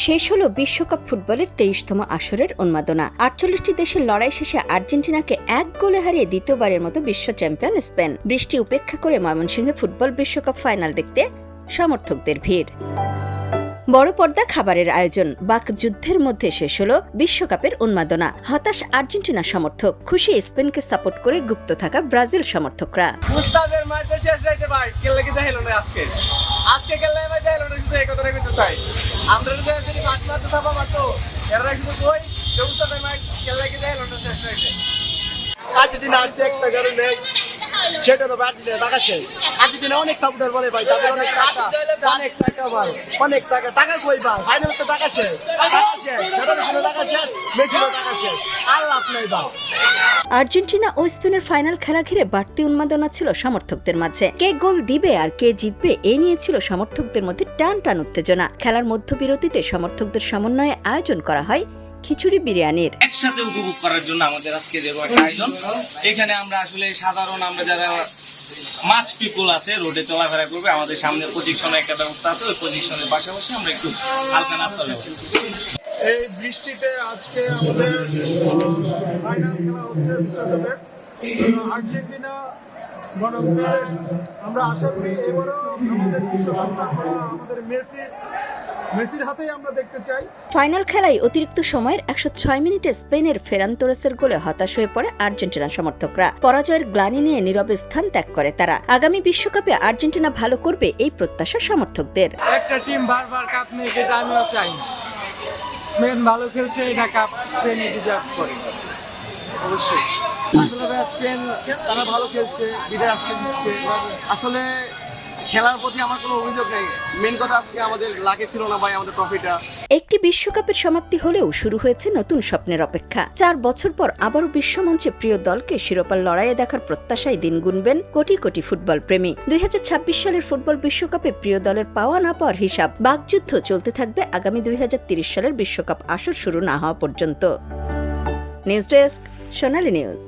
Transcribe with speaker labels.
Speaker 1: শেষ হলো বিশ্বকাপ ফুটবলের 23তম আসরের উন্মাদনা। 48টি দেশের লড়াই শেষে আর্জেন্টিনাকে 1 গোলে হারিয়ে দ্বিতীয়বারের মতো বিশ্ব চ্যাম্পিয়ন স্পেন। বৃষ্টি উপেক্ষা করে ময়মনসিংহে ফুটবল বিশ্বকাপ ফাইনাল দেখতে সমর্থকদের ভিড়। বড় পর্দা খাবারের আয়োজন, বাকযুদ্ধের মধ্যে শেষ হলো বিশ্বকাপের উন্মাদনা। হতাশ আর্জেন্টিনা সমর্থক, খুশি স্পেনকে সাপোর্ট করে গুপ্ত থাকা ব্রাজিল সমর্থকরা।
Speaker 2: আর্জেন্টিনা আসছে একটা কারণে, সেটা হলো আর্জেন্টিনা টাকা শেষ। আর্জেন্টিনা অনেক সাপোর্টার বলে ভাই, তাদের অনেক টাকা ভাই, অনেক টাকা কই ভাই, ফাইনালে তো টাকা শেষ, ফেডারেশনের টাকা শেষ, মেসিরও টাকা শেষ, আর লাভ নাই ভাই।
Speaker 1: আর্জেন্টিনা ও স্পেনের ফাইনাল খেলা ঘিরে বাড়তি উন্মাদনা ছিল সমর্থকদের মাঝে। কে গোল দিবে আর কে জিতবে এ নিয়ে ছিল সমর্থকদের মধ্যে টান উত্তেজনা। খেলার মধ্যবিরতিতে সমর্থকদের সমন্বয়ে আয়োজন করা হয় খিচুড়ি বিরিয়ানির।
Speaker 3: একসাথে উপভোগ করার জন্য আমাদের আজকে একটা আয়োজন। এখানে আমরা আসলে সাধারণ আমরা যারা মাছ পিপল আছে রোডে চলাফেরা করবে, আমাদের সামনে প্রজেকশনের একটা ব্যবস্থা আছে, ওই প্রজেকশনের পাশাপাশি আমরা একটু হালকা নাস্তার ব্যবস্থা।
Speaker 4: এই বৃষ্টিতে আজকে আমাদের ফাইনাল খেলা হচ্ছে বিশ্বকাপের আর্জেন্টিনা বনাম স্পেন। আমরা আশা করি এবারও আমাদের বিশ্বকাপটা আমাদের মেসির হাতেই আমরা দেখতে চাই।
Speaker 1: ফাইনাল খেলায় অতিরিক্ত সময়ের 106 মিনিটে স্পেনের ফেরান তোরেসের গোলে হতাশ হয়ে পড়ে আর্জেন্টিনা সমর্থকরা। পরাজয়ের গ্লানি নিয়ে নীরবে স্থান ত্যাগ করে তারা। আগামী বিশ্বকাপে আর্জেন্টিনা ভালো করবে এই প্রত্যাশা সমর্থকদের।
Speaker 5: একটা টিম বারবার কাপ নিয়ে, যেটা আমিও চাই। স্পেন ভালো খেলছে, এটা কাপ স্পেন ডিজার্ভ করে অবশ্যই।
Speaker 2: আসলে ভাই স্পেন তারা ভালো খেলছে, বিদায় আজকে দিচ্ছে। আসলে খেলার প্রতি আমার কোনো অভিযোগ নেই, মেন কথা আজকে আমাদের লাগে ছিল না ভাই আমাদের ট্রফিটা।
Speaker 1: একটি বিশ্বকাপের সমাপ্তি হলেও শুরু হয়েছে নতুন স্বপ্নের অপেক্ষা। 4 বছর পর আবারও বিশ্বমঞ্চে প্রিয় দলকে শিরোপার লড়াইয়ে দেখার প্রত্যাশায় দিন গুনবেন কোটি কোটি ফুটবল প্রেমী। 2026 সালের ফুটবল বিশ্বকাপে প্রিয় দলের পাওয়া না পাওয়ার হিসাব, বাকযুদ্ধ চলতে থাকবে আগামী 2030 সালের বিশ্বকাপ আসর শুরু না হওয়া পর্যন্ত। নিউজ ডেস্ক, সোনালী নিউজ।